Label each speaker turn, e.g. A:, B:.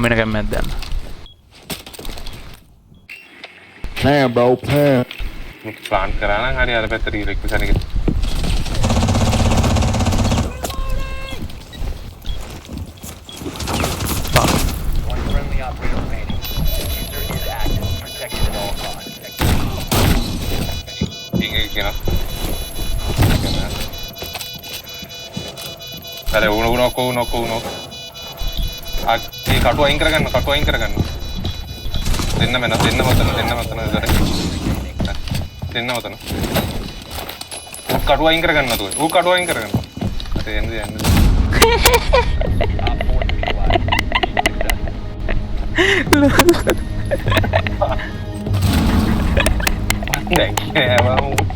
A: මෙන්න කැම්මක් දැම්ම.
B: Plan, bro, plan.
C: Plan කරා නම් හරි අර පැත්තට ඉලෙක්ට්‍රිෂන් එක.
D: One friendly operator remaining. User is active. Protected at all costs.
C: ඉංග්‍රීසි කියනවා. අර උණු ඒ කටුව අයින් කරගන්න දෙන්න මතන දෙන්න මතන කටුව අයින් කරගන්න නතුව ඌ කටුව අයින් කරගන්න අර එන්නේ
D: Op 4 to be alive.
C: දැක්කේ